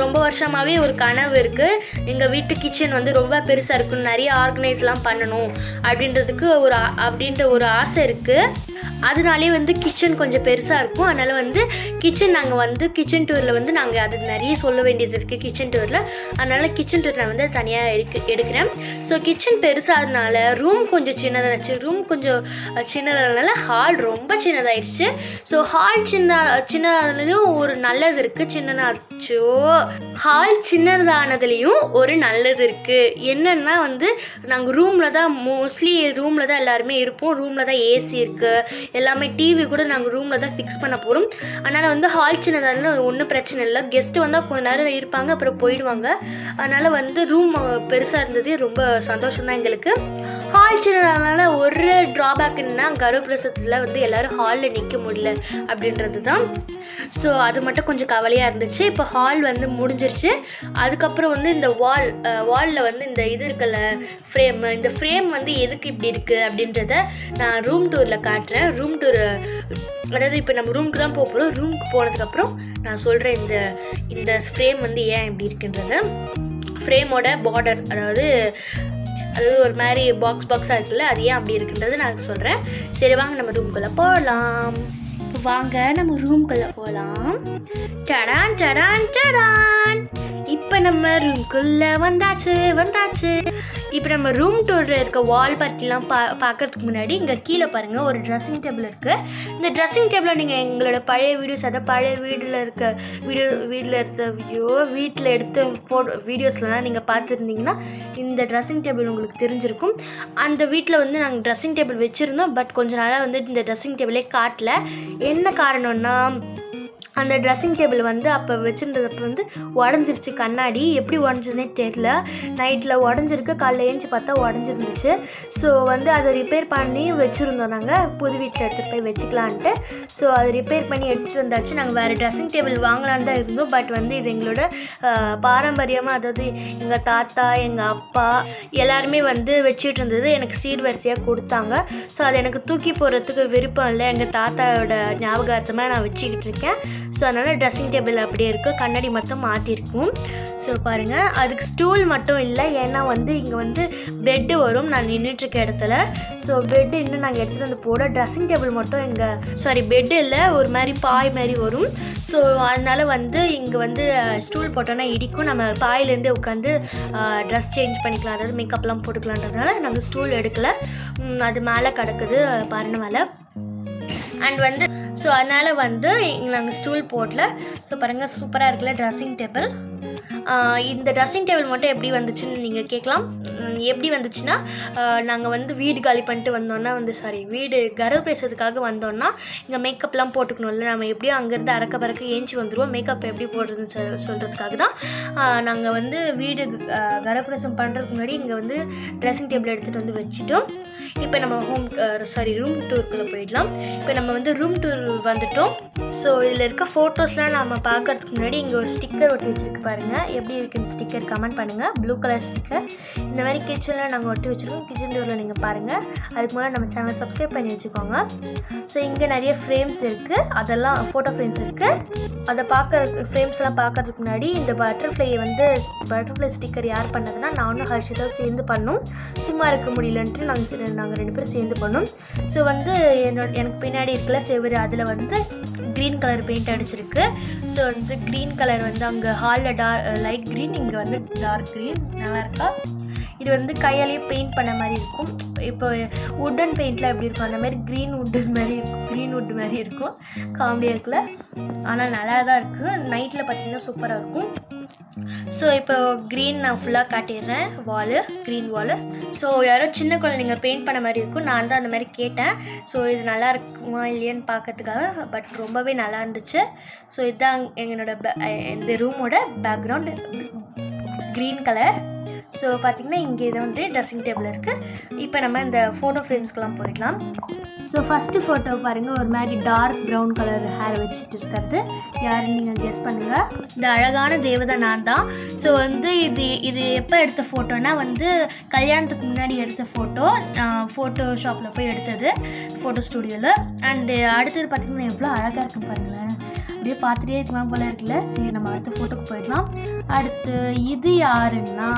ரொம்ப வருஷமாகவே ஒரு கனவு இருக்குது. எங்கள் வீட்டு கிச்சன் வந்து ரொம்ப பெருசாக இருக்குன்னு, நிறைய ஆர்கனைஸ்லாம் பண்ணணும் அப்படின்ற ஒரு ஆசை இருக்குது. அதனாலே வந்து கிச்சன் கொஞ்சம் பெருசாக இருக்கும். அதனால் வந்து கிச்சன் டூரில் வந்து நாங்கள் அது நிறைய சொல்ல வேண்டியது இருக்குது கிச்சன் டூரில். அதனால் கிச்சன் டூர் நான் வந்து தனியாக எடுக்கிறேன். ஸோ கிச்சன் பெருசாகிறதுனால ரூம் கொஞ்சம் சின்னதாகிடுச்சு. ரூம் கொஞ்சம் சின்னதாகிறதுனால ஹால் ரொம்ப சின்னதாகிடுச்சு. ஸோ ஹால் சின்னதானதுலேயும் ஒரு நல்லது இருக்குது. ஹால் சின்னதானதுலேயும் ஒரு நல்லது இருக்குது. என்னென்னா வந்து நாங்கள் ரூமில் தான் எல்லாருமே இருப்போம். ரூமில் தான் ஏசி இருக்குது, எல்லாமே டிவி கூட நாங்கள் ரூமில் தான் ஃபிக்ஸ் பண்ண போகிறோம். அதனால் வந்து ஹால் சின்னதால ஒன்றும் பிரச்சனை இல்லை. கெஸ்ட்டு வந்தால் கொஞ்ச நேரம் இருப்பாங்க, அப்புறம் போயிடுவாங்க. அதனால் வந்து ரூம் பெருசாக இருந்தது ரொம்ப சந்தோஷம்தான் எங்களுக்கு. ஹால் சின்னதானால ஒரு ட்ராபேக் என்னன்னா கர்ப்பப்பிரசவத்தில் வந்து எல்லோரும் ஹாலில் நிற்க முடியல அப்படின்றது தான். ஸோ அது மட்டும் கொஞ்சம் கவலையாக இருந்துச்சு. இப்போ ஹால் வந்து முடிஞ்சிருச்சு. அதுக்கப்புறம் வந்து இந்த வாலில் வந்து இந்த இது இருக்குல்ல இந்த ஃப்ரேம் வந்து எதுக்கு இப்படி இருக்குது அப்படின்றத நான் ரூம் டூரில் காட்டுறேன். ரூம் டூர் அதாவது இப்போ நம்ம ரூமுக்கு தான் போகிறோம். ரூமுக்கு போனதுக்கப்புறம் நான் சொல்கிறேன் இந்த ஃப்ரேம் வந்து ஏன் இப்படி இருக்குன்றது. ஃப்ரேமோட பார்டர் அதாவது ஒரு மாதிரி பாக்ஸாக இருக்குல்ல, அது ஏன் அப்படி இருக்குன்றது நான் சொல்கிறேன். சரி வாங்க நம்ம ரூம்குள்ளே போகலாம். டடான் டடான் டடான். இப்போ நம்ம ரூம்குள்ளே வந்தாச்சு. இப்போ நம்ம ரூம் டூரில் இருக்க வால் பற்றிலாம் பார்க்கறதுக்கு முன்னாடி இங்கே கீழே பாருங்கள் ஒரு ட்ரெஸ்ஸிங் டேபிள் இருக்குது. இந்த ட்ரெஸ்ஸிங் டேபிளில் நீங்கள் எங்களோட பழைய வீடியோஸ், அதாவது பழைய வீட்டில் எடுத்த வீடியோஸ்லாம் நீங்கள் பார்த்துருந்தீங்கன்னா இந்த ட்ரெஸ்ஸிங் டேபிள் உங்களுக்கு தெரிஞ்சிருக்கும். அந்த வீட்டில் வந்து நாங்கள் ட்ரெஸ்ஸிங் டேபிள் வச்சுருந்தோம். பட் கொஞ்ச நாளாக வந்து இந்த ட்ரெஸ்ஸிங் டேபிளே காட்டல. என்ன காரணம்னா அந்த ட்ரெஸ்ஸிங் டேபிள் வந்து அப்போ வச்சுருந்தப்போ வந்து உடஞ்சிருச்சு. கண்ணாடி எப்படி உடஞ்சதுனே தெரில. நைட்டில் உடஞ்சிருக்கு, காலைல ஏஞ்சி பார்த்தா உடஞ்சிருந்துச்சு. ஸோ வந்து அதை ரிப்பேர் பண்ணி வச்சுருந்தோம். நாங்கள் புது வீட்டில் எடுத்துகிட்டு போய் வச்சுக்கலான்ட்டு. ஸோ அதை ரிப்பேர் பண்ணி எடுத்துகிட்டு வந்தாச்சு. நாங்கள் வேறு ட்ரெஸ்ஸிங் டேபிள் வாங்கலான்னு தான் இருந்தோம். பட் வந்து இது எங்களோட பாரம்பரியமாக, அதாவது எங்கள் தாத்தா எங்கள் அப்பா எல்லாருமே வந்து வச்சுட்டு இருந்தது எனக்கு சீர்வரிசையாக கொடுத்தாங்க. ஸோ அதை எனக்கு தூக்கி போகிறதுக்கு விருப்பம் இல்லை. எங்கள் தாத்தாவோட ஞாபகார்த்தமாக நான் வச்சுக்கிட்டு இருக்கேன். ஸோ அதனால் ட்ரெஸ்ஸிங் டேபிள் அப்படியே இருக்குது, கண்ணாடி மட்டும் மாற்றிருக்கும். ஸோ பாருங்கள், அதுக்கு ஸ்டூல் மட்டும் இல்லை, ஏன்னா வந்து இங்கே வந்து பெட்டு வரும் நான் நின்றுட்டுருக்க இடத்துல. ஸோ பெட்டு இன்னும் நாங்கள் எடுத்துகிட்டு வந்து போட. ட்ரெஸ்ஸிங் டேபிள் மட்டும் பெட்டு இல்லை, ஒரு மாதிரி பாய் மாதிரி வரும். ஸோ அதனால் வந்து இங்கே வந்து ஸ்டூல் போட்டோன்னா இடிக்கும். நம்ம பாயிலேருந்தே உட்காந்து ட்ரெஸ் சேஞ்ச் பண்ணிக்கலாம், அதாவது மேக்கப்லாம் போட்டுக்கலான்றதுனால நாங்கள் ஸ்டூல் எடுக்கலை. அது மேலே கிடக்குது பாருங்க மேலே. அண்ட் வந்து ஸோ அதனால் வந்து நாங்கள் ஸ்டூல் போடல. ஸோ பாருங்கள், சூப்பராக இருக்குல்ல ட்ரெஸ்ஸிங் டேபிள். இந்த ட்ரெஸ்ஸிங் டேபிள் மட்டும் எப்படி வந்துச்சுன்னு நீங்கள் கேட்கலாம். எப்படி வந்துச்சுன்னா நாங்கள் வந்து வீடு காலி பண்ணிட்டு வந்தோன்னா வீடு கர்ப்பப்பிரசவத்துக்காக வந்தோன்னா இங்கே மேக்கப்லாம் போட்டுக்கணும்ல. நம்ம எப்படியும் அங்கேருந்து அறக்க ஏஞ்சி வந்துடுவோம். மேக்கப் எப்படி போடுறதுன்னு சொல்கிறதுக்காக தான் நாங்கள் வந்து வீடு கர்ப்பப்பிரசவம் பண்ணுறதுக்கு முன்னாடி இங்கே வந்து ட்ரெஸ்ஸிங் டேபிள் எடுத்துகிட்டு வந்து வச்சுட்டோம். இப்போ நம்ம ரூம் டூருக்குள்ளே போயிடலாம். இப்போ நம்ம வந்து ரூம் டூர் வந்துட்டோம். ஸோ இதில் இருக்க ஃபோட்டோஸ்லாம் நம்ம பார்க்கறதுக்கு முன்னாடி இங்கே ஒரு ஸ்டிக்கர் ஒட்டி வச்சுருக்கு பாருங்கள். எப்படி இருக்குன்னு ஸ்டிக்கர் கமெண்ட் பண்ணுங்கள். Blue colour sticker. இந்த மாதிரி கிச்சனில் நாங்கள் ஒட்டி வச்சுருக்கோம். கிச்சன் டோரில் நீங்கள் பாருங்கள். அதுக்கு முன்னாடி நம்ம சேனலை சப்ஸ்கிரைப் பண்ணி வச்சுக்கோங்க. ஸோ இங்கே நிறைய ஃப்ரேம்ஸ் இருக்குது, அதெல்லாம் ஃபோட்டோ ஃப்ரேம்ஸ் இருக்குது. அதை ஃப்ரேம்ஸ்லாம் பார்க்கறதுக்கு முன்னாடி இந்த பட்டர்ஃப்ளை ஸ்டிக்கர் யார் பண்ணதுன்னா நானும் ஹர்ஷிதா சேர்ந்து பண்ணோம். சும்மா இருக்க முடியலன்ட்டு நாங்கள் 2 பேரும் சேர்ந்து பண்ணோம். ஸோ வந்து எனக்கு பின்னாடி இருக்கல செவரு, அதில் வந்து க்ரீன் கலர் பெயிண்ட் அடிச்சிருக்கு. ஸோ வந்து க்ரீன் கலர் வந்து அங்கே ஹாலில் லைட் க்ரீன், இங்கே வந்து டார்க் க்ரீன். நல்லா இருக்கா? இது வந்து கையாலேயே பெயிண்ட் பண்ண மாதிரி இருக்கும். இப்போ உட்டன் பெயிண்டில் எப்படி இருக்கும் அந்த மாதிரி க்ரீன் வுட் மாதிரி இருக்கும். காமெடியாக இருக்குல்ல, ஆனால் நல்லா தான் இருக்குது. நைட்டில் பார்த்தீங்கன்னா சூப்பராக இருக்கும். ஸோ இப்போ க்ரீன் நான் ஃபுல்லாக காட்டிடுறேன். க்ரீன் வாலு. ஸோ யாரோ சின்ன குழந்தைங்க பெயிண்ட் பண்ண மாதிரி இருக்கும். நான் தான் அந்த மாதிரி கேட்டேன். ஸோ இது நல்லா இருக்குமா இல்லையான்னு பார்க்கறதுக்காக. பட் ரொம்பவே நல்லா இருந்துச்சு. ஸோ இதுதான் எங்களோட இந்த ரூமோட பேக்ரவுண்ட், க்ரீன் கலர். ஸோ பார்த்திங்கன்னா இங்கே இதை வந்து ட்ரெஸ்ஸிங் டேபிள் இருக்குது. இப்போ நம்ம இந்த ஃபோட்டோ ஃப்ரேம்ஸ்க்கெலாம் போயிடலாம். ஸோ ஃபஸ்ட்டு ஃபோட்டோ பாருங்கள், ஒரு மாதிரி டார்க் ப்ரௌன் கலர் ஹேர் வச்சுட்டு இருக்கிறது யாருன்னு நீங்கள் கெஸ் பண்ணுங்கள். இந்த அழகான தேவதை நான் தான். ஸோ வந்து இது எப்போ எடுத்த ஃபோட்டோனா வந்து கல்யாணத்துக்கு முன்னாடி எடுத்த ஃபோட்டோஷாப்பில் போய் எடுத்தது, ஃபோட்டோ ஸ்டூடியோவில். அண்டு அடுத்தது பார்த்திங்கன்னா எவ்வளோ அழகாக இருக்கும் பாருங்களேன், அப்படியே பார்த்துட்டே இருக்கலாம் போல இருக்குல்ல. சரி, நம்ம அடுத்த ஃபோட்டோக்கு போயிடலாம். அடுத்து இது யாருன்னா,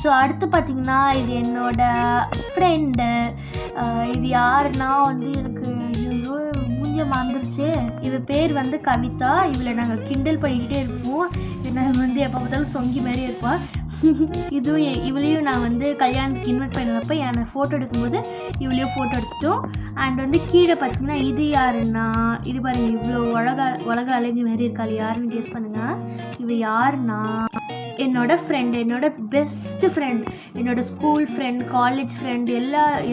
ஸோ அடுத்து பார்த்திங்கன்னா இது என்னோட ஃப்ரெண்டு. இது யாருன்னா வந்து எனக்கு மூஞ்ச மறந்துருச்சு. இவ பேர் வந்து கவிதா. இவளை நாங்கள் கிண்டல் பண்ணிக்கிட்டே இருப்போம். நாங்கள் வந்து எப்போ பார்த்தாலும் சொங்கி மாதிரி இருப்போம். இவளையும் நான் வந்து கல்யாணத்துக்கு இன்வைட் பண்ணுறப்ப என்னை ஃபோட்டோ எடுக்கும்போது இவளையும் ஃபோட்டோ எடுத்துட்டோம். அண்ட் வந்து கீழே பார்த்திங்கன்னா இது யாருன்னா, இது பாருங்கள் இவ்வளோ உலக அழகு மாதிரி இருக்காள். யாருன்னு கெஸ் பண்ணுங்கள். இவ யாருன்னா என்னோட ஃப்ரெண்டு, என்னோட பெஸ்ட்டு ஃப்ரெண்ட், என்னோட ஸ்கூல் ஃப்ரெண்ட், காலேஜ் ஃப்ரெண்ட்,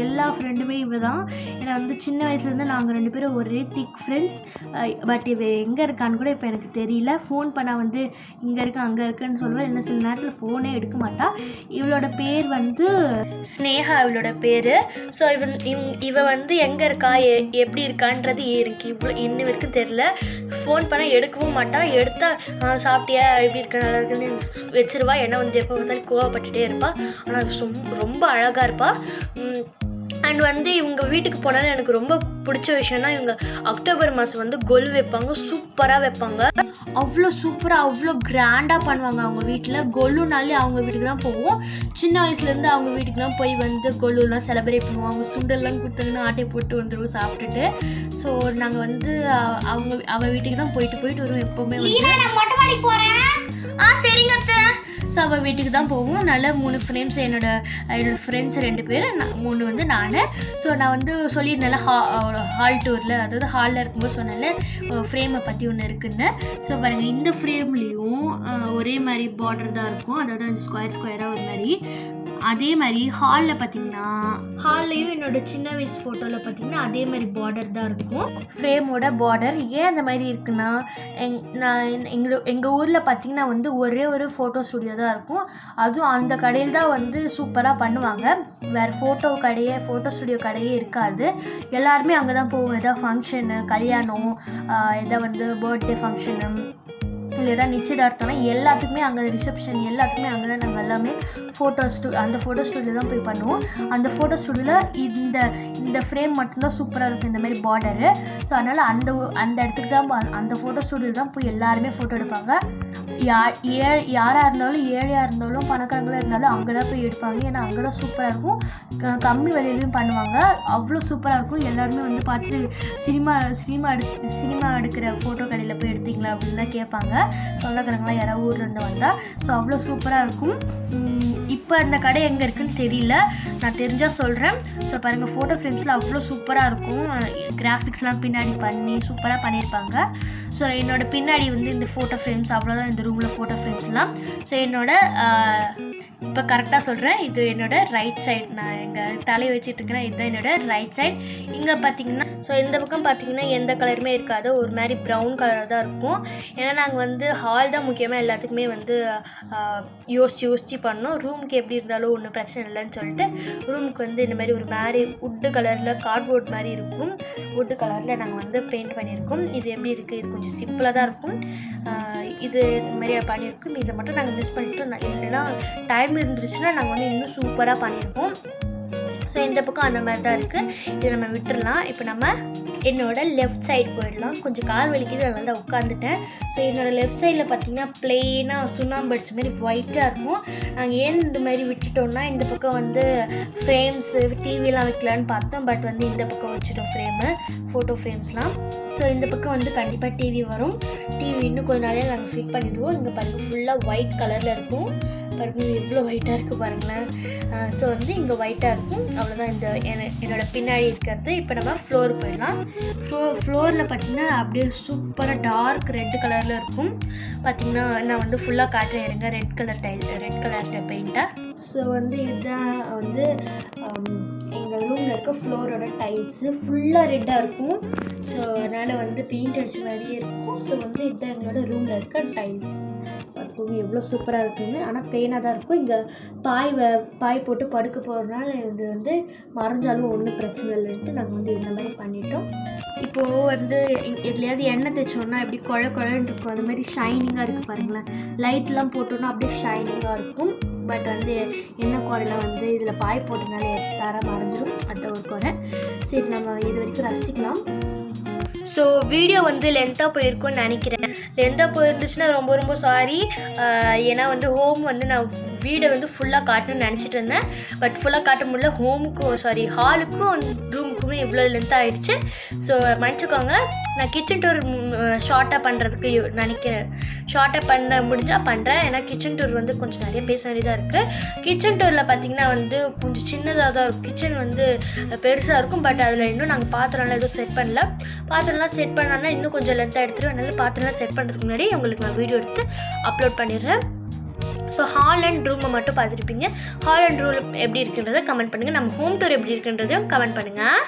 எல்லா ஃப்ரெண்டுமே இவ தான். ஏன்னா வந்து சின்ன வயசுலேருந்து நாங்கள் 2 பேரும் ஒரே திக் ஃப்ரெண்ட்ஸ். பட் இவ எங்கே இருக்கான்னு கூட இப்போ எனக்கு தெரியல. ஃபோன் பண்ணால் வந்து இங்கே இருக்கு அங்கே இருக்குன்னு சொல்லுவேன். என்ன சில நேரத்தில் ஃபோனே எடுக்க மாட்டா. இவளோட பேர் வந்து ஸ்னேகா, இவளோட பேர். ஸோ இவ வந்து எங்கே இருக்கா எப்படி இருக்கான்றது எனக்கு இன்னும் வரைக்கும் தெரில. ஃபோன் பண்ணால் எடுக்கவும் மாட்டா. எடுத்தால் சாப்பிட்டியா, எப்படி இருக்கா, நல்லா இருக்குன்னு வச்சிருவா. ஏன்னா வந்து எப்போ பார்த்தாலும் கோவப்பட்டுட்டே இருப்பா. ஆனால் ரொம்ப அழகாக இருப்பா. அண்ட் வந்து இவங்க வீட்டுக்கு போனாலும் எனக்கு ரொம்ப பிடிச்ச விஷயம்னா, இவங்க அக்டோபர் மாதம் வந்து கொலு வைப்பாங்க, சூப்பராக வைப்பாங்க. அவ்வளோ சூப்பராக அவ்வளோ கிராண்டாக பண்ணுவாங்க அவங்க வீட்டில். கொலுனாலே அவங்க வீட்டுக்கு தான் போவோம். சின்ன வயசுலேருந்து அவங்க வீட்டுக்கு தான் போய் வந்து கொலுலாம் செலிப்ரேட் பண்ணுவோம். அவங்க சுண்டெல்லாம் கொடுத்தாங்கன்னா ஆட்டை போட்டு வந்துடுவோம் சாப்பிட்டுட்டு. ஸோ நாங்கள் வந்து அவள் வீட்டுக்கு தான் போயிட்டு வருவோம் எப்போவுமே. சரிங்க அத்தை. ஸோ அவள் வீட்டுக்கு தான் போவோம். நல்லா 3 ஃப்ரேம்ஸ், என்னோட ஃப்ரெண்ட்ஸ் 2 பேர், 3 வந்து நான். ஸோ நான் வந்து சொல்லியிருந்தேன்ல ஹால் டூரில், அதாவது ஹாலில் இருக்கும்போது சொன்னால ஃப்ரேமை பற்றி ஒன்று இருக்குன்னு. ஸோ பாருங்கள், இந்த ஃப்ரேம்லேயும் ஒரே மாதிரி பார்டர் தான் இருக்கும். அதாவது அந்த ஸ்கொயராக ஒரு மாதிரி. அதே மாதிரி ஹாலில் பார்த்திங்கன்னா, ஹால்லையும் என்னோட சின்ன வயசு ஃபோட்டோவில் பார்த்திங்கன்னா அதே மாதிரி பார்டர் தான் இருக்கும். ஃப்ரேமோட பார்டர் ஏன் அந்த மாதிரி இருக்குன்னா, எங்கள் ஊரில் பார்த்திங்கன்னா வந்து ஒரே ஒரு ஃபோட்டோ ஸ்டுடியோ தான் இருக்கும். அதுவும் அந்த கடையில் தான் வந்து சூப்பராக பண்ணுவாங்க. வேறு ஃபோட்டோ ஸ்டுடியோ கடையே இருக்காது. எல்லாருமே அங்கே தான் போவோம். எதாவது ஃபங்க்ஷனு, கல்யாணம், எதாவது வந்து பர்த்டே ஃபங்க்ஷனு, இல்லை எதாவது நிச்சயதார்த்தம்னா எல்லாத்துக்குமே அங்கே, ரிசப்ஷன் எல்லாத்துக்குமே அங்கே தான் நாங்கள் எல்லாமே அந்த ஃபோட்டோ ஸ்டுடியோ தான் போய் பண்ணுவோம். அந்த ஃபோட்டோ ஸ்டுடியோவில் இந்த ஃப்ரேம் மட்டும்தான் சூப்பராக இருக்கும், இந்த மாதிரி பார்டரு. ஸோ அதனால் அந்த இடத்துக்கு தான், அந்த ஃபோட்டோ ஸ்டுடியோவில் தான் போய் எல்லாருமே ஃபோட்டோ எடுப்பாங்க. யாராக இருந்தாலும், ஏழையாக இருந்தாலும், பணக்காரங்களாக இருந்தாலும் அங்கே தான் போய் எடுப்பாங்க. ஏன்னா அங்கே தான் சூப்பராக இருக்கும். கம்மி விலையிலையும் பண்ணுவாங்க. அவ்வளோ சூப்பராக இருக்கும். எல்லாருமே வந்து பார்த்து சினிமா எடுக்கிற ஃபோட்டோ கடையில் போய் எடுத்தீங்களா அப்படின்னு தான் கேட்பாங்க சொந்தக்காரங்களாம் யாராவது ஊர்லேருந்து வந்தால். ஸோ அவ்வளோ சூப்பராக இருக்கும். இப்போ அந்த கடை எங்கே இருக்குதுன்னு தெரியல, நான் தெரிஞ்சால் சொல்கிறேன். ஸோ பாருங்கள், ஃபோட்டோ ஃப்ரேம்ஸில் அவ்வளோ சூப்பராக இருக்கும். கிராஃபிக்ஸ்லாம் பின்னாடி பண்ணி சூப்பராக பண்ணியிருப்பாங்க. ஸோ என்னோடய பின்னாடி வந்து இந்த ஃபோட்டோ ஃப்ரேம்ஸ் அவ்வளோதான், இந்த ரூமில் ஃபோட்டோ ஃப்ரேம்ஸ்லாம். ஸோ இப்போ கரெக்டாக சொல்கிறேன், இது என்னோடய ரைட் சைட். நான் எங்கள் தலையை வச்சுட்டு இருக்கேன்னா இதுதான் என்னோடய ரைட் சைட். இங்கே பார்த்தீங்கன்னா, ஸோ இந்த பக்கம் பார்த்தீங்கன்னா எந்த கலருமே இருக்காது, ஒரு மாதிரி ப்ரௌன் கலர் தான் இருக்கும். ஏன்னா நாங்கள் வந்து ஹால் தான் முக்கியமாக எல்லாத்துக்குமே வந்து யோசிச்சு பண்ணோம். ரூமுக்கு எப்படி இருந்தாலும் ஒன்றும் பிரச்சனை இல்லைன்னு சொல்லிட்டு ரூமுக்கு வந்து இந்த மாதிரி ஒரு மாதிரி உட்டு கலரில் கார்ட்போர்ட் மாதிரி இருக்கும். உட்டு கலரில் நாங்கள் வந்து பெயிண்ட் பண்ணியிருக்கோம். இது எப்படி இருக்குது, இது கொஞ்சம் சிம்பிளாக தான் இருக்கும். இது இந்த மாதிரி பண்ணியிருக்கோம். இதை மட்டும் நாங்கள் மிஸ் பண்ணிட்டோம். இல்லைன்னா டைம் இருந்துச்சுன்னா நாங்கள் வந்து இன்னும் சூப்பராக பண்ணியிருக்கோம். ஸோ இந்த பக்கம் அந்த மாதிரி தான் இருக்குது. இதை நம்ம விட்டுடலாம். இப்போ நம்ம என்னோடய லெஃப்ட் சைடு போயிடலாம். கொஞ்சம் கால் வலிக்குது, அதனால தான் உட்காந்துட்டேன். ஸோ என்னோடய லெஃப்ட் சைடில் பார்த்திங்கன்னா ப்ளெயினாக சுண்ணாம்பு அடிச்ச மாதிரி ஒயிட்டாக இருக்கும். நாங்கள் ஏன் இந்த மாதிரி விட்டுட்டோம்னா, இந்த பக்கம் வந்து ஃப்ரேம்ஸு டிவிலாம் வைக்கலான்னு பார்த்தோம். பட் வந்து இந்த பக்கம் வச்சுட்டோம் ஃபோட்டோ ஃப்ரேம்ஸ்லாம். ஸோ இந்த பக்கம் வந்து கண்டிப்பாக டிவி வரும். டிவி இன்னும் கொஞ்ச நாளே நாங்கள் ஃபிட் பண்ணிவிடுவோம். இங்கே பாருங்கள், ஃபுல்லாக ஒயிட் கலரில் இருக்கும். பாருங்கள் எவ்வளோ ஒயிட்டாக இருக்குது பாருங்களேன். ஸோ வந்து இங்கே ஒயிட்டாக இருக்கும். அவ்வளோதான் என்னோடய பின்னாடி இருக்கிறது. இப்போ நம்ம ஃப்ளோர் போயிடலாம். ஃப்ளோரில் பார்த்திங்கன்னா அப்படியே சூப்பராக டார்க் ரெட் கலரில் இருக்கும். பார்த்திங்கன்னா நான் வந்து ஃபுல்லாக காட்டுறேன் இருங்க. Red colour பெயிண்ட்டாக. ஸோ வந்து இதுதான் வந்து எங்கள் ரூமில் இருக்க ஃப்ளோரோட டைல்ஸு ஃபுல்லாக ரெட்டாக இருக்கும். ஸோ அதனால் வந்து பெயிண்ட் அடிச்ச மாதிரியே இருக்கும். ஸோ வந்து இதுதான் எங்களோட ரூமில் இருக்க டைல்ஸ். பார்த்துக்கோங்க எவ்வளோ சூப்பராக இருக்குன்னு. ஆனால் ப்ளெயினாக தான் இருக்கும். இங்கே பாய் போட்டு படுக்க போகிறதுனால இது வந்து மறைஞ்சாலும் ஒன்றும் பிரச்சனை இல்லைன்ட்டு நாங்கள் வந்து இந்த மாதிரி பண்ணிட்டோம். இப்போது வந்து எதுலையாவது எண்ணெய் தேய்ச்சோன்னா எப்படி குழன்னு இருக்கும், அந்த மாதிரி ஷைனிங்காக இருக்குது பாருங்களேன். லைட்லாம் போட்டோன்னா அப்படியே ஷைனிங்காக இருக்கும். பட் வந்து என்ன குறைலாம் வந்து இதில் பாய் போட்டதுனால தர மறைஞ்சிடும், அந்த ஒரு குறை. சரி, நம்ம இது வரைக்கும் ரசிக்கலாம். ஸோ வீடியோ வந்து லென்த்தாக போயிருக்கும்னு நினைக்கிறேன். லென்த்தாக போயிருந்துச்சுன்னா ரொம்ப ரொம்ப சாரி. ஏன்னா வந்து ஹோம் வந்து நான் வீடை வந்து ஃபுல்லாக காட்டணும்னு நினச்சிட்டு இருந்தேன். பட் ஃபுல்லாக காட்ட முடியல. ஹாலுக்கும் ரூமுக்குமே இவ்வளோ லென்த் ஆகிடுச்சு. ஸோ மன்னிச்சுக்கோங்க. நான் கிச்சன் டூர் ஷார்ட்டாக பண்ணுறதுக்கு நினைக்கிறேன். ஷார்ட்டாக பண்ண முடிஞ்சால் பண்ணுறேன். ஏன்னா கிச்சன் டூர் வந்து கொஞ்சம் நிறைய பேச வேண்டியதாக இருக்குது. கிச்சன் டூரில் பார்த்திங்கன்னா வந்து கொஞ்சம் சின்னதாக தான் இருக்கும். கிச்சன் வந்து பெருசாக இருக்கும். பட் அதில் இன்னும் நாங்கள் பாத்திரம்லாம் எதுவும் செட் பண்ணல. பாத்திரம்லாம் செட் பண்ணோன்னா இன்னும் கொஞ்சம் லென்த்தாக எடுத்துகிட்டு அதனால பாத்திரம்லாம் செட் பண்ணுறதுக்கு முன்னாடி உங்களுக்கு நான் வீடியோ எடுத்து அப்லோட் பண்ணிடுறேன். ஸோ ஹால் அண்ட் ரூமை மட்டும் பார்த்துருப்பீங்க. ஹால் அண்ட் ரூம் எப்படி இருக்குன்றதை கமெண்ட் பண்ணுங்கள். நம்ம ஹோம் டூர் எப்படி இருக்குன்றதையும் கமெண்ட் பண்ணுங்கள்.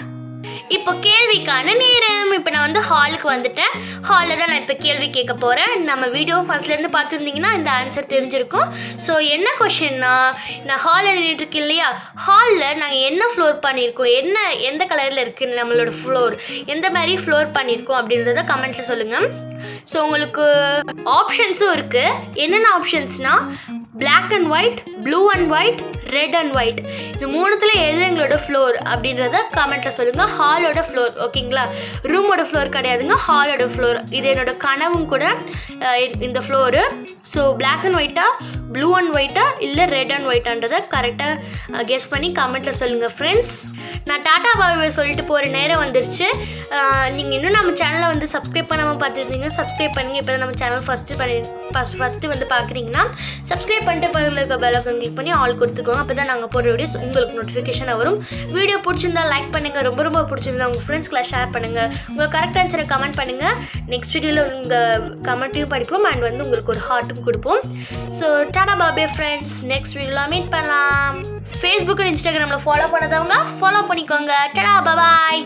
இப்போ கேள்விக்கான நேரம். இப்போ நான் வந்து ஹாலுக்கு வந்துட்டேன். ஹாலில் தான் நான் இப்போ கேள்வி கேட்க போகிறேன். நம்ம வீடியோ ஃபர்ஸ்ட்லேருந்து பார்த்துருந்தீங்கன்னா இந்த ஆன்சர் தெரிஞ்சிருக்கும். ஸோ என்ன கொஷின்னா, நான் ஹாலில் நின்றுட்டுருக்கேன் இல்லையா, ஹாலில் நாங்கள் என்ன ஃப்ளோர் பண்ணியிருக்கோம், எந்த கலரில் இருக்குது நம்மளோட ஃப்ளோர், எந்த மாதிரி ஃப்ளோர் பண்ணியிருக்கோம் அப்படின்றத கமெண்ட்டில் சொல்லுங்கள். ஸோ உங்களுக்கு ஆப்ஷன்ஸும் இருக்குது. என்னென்ன ஆப்ஷன்ஸ்னால் black and white, blue and white, red and white. இது மூணுத்தில் எது எங்களோட ஃப்ளோர் அப்படின்றத கமெண்ட்டில் சொல்லுங்கள். ஹாலோட ஃப்ளோர், ஓகேங்களா? ரூமோட ஃப்ளோர் கிடையாதுங்க, ஹாலோட ஃப்ளோர். இது என்னோட கனவும் கூட இந்த ஃப்ளோரு. ஸோ பிளாக் அண்ட் ஒயிட்டா, ப்ளூ அண்ட் ஒயிட்டா, இல்லை ரெட் அண்ட் ஒயிட்டான்றதை கரெக்டாக கெஸ் பண்ணி கமெண்ட்டில் சொல்லுங்கள் ஃப்ரெண்ட்ஸ். நான் டாடா பாய் சொல்லிட்டு போகிற நேரம் வந்துருச்சு. நீங்கள் இன்னும் நம்ம சேனலை வந்து சப்ஸ்கிரைப் பண்ணாமல் பார்த்துருந்தீங்கன்னா சப்ஸ்கிரைப் பண்ணுங்கள். இப்போ நம்ம சேனல் ஃபஸ்ட்டு வந்து பார்க்குறீங்கன்னா சப்ஸ்கிரைப் பண்ணிட்டு பக்கத்தில் இருக்க பெல் ஐகான் கிளிக் பண்ணி ஆல் கொடுத்துக்கோங்க. அப்போ தான் நாங்கள் போடுற வீடியோஸ் உங்களுக்கு நோட்டிஃபிகேஷனாக வரும். வீடியோ பிடிச்சிருந்தா லைக் பண்ணுங்கள். ரொம்ப ரொம்ப பிடிச்சிருந்தா உங்கள் ஃப்ரெண்ட்ஸ்க்குலாம் ஷேர் பண்ணுங்கள். உங்கள் கரெக்ட் ஆன்சரை கமெண்ட் பண்ணுங்கள். நெக்ஸ்ட் வீடியோவில் உங்கள் கமெண்ட்டையும் படிப்போம் அண்ட் வந்து உங்களுக்கு ஒரு ஹார்ட்டும் கொடுப்போம். So Tata bye friends. Next வீடியோவில் மீட் பண்ணலாம். ஃபேஸ்புக் அண்ட் இன்ஸ்டாகிராமில் ஃபாலோ பண்ணாதவங்க ஃபாலோ பண்ணிக்கோங்க. டாடா பாய்.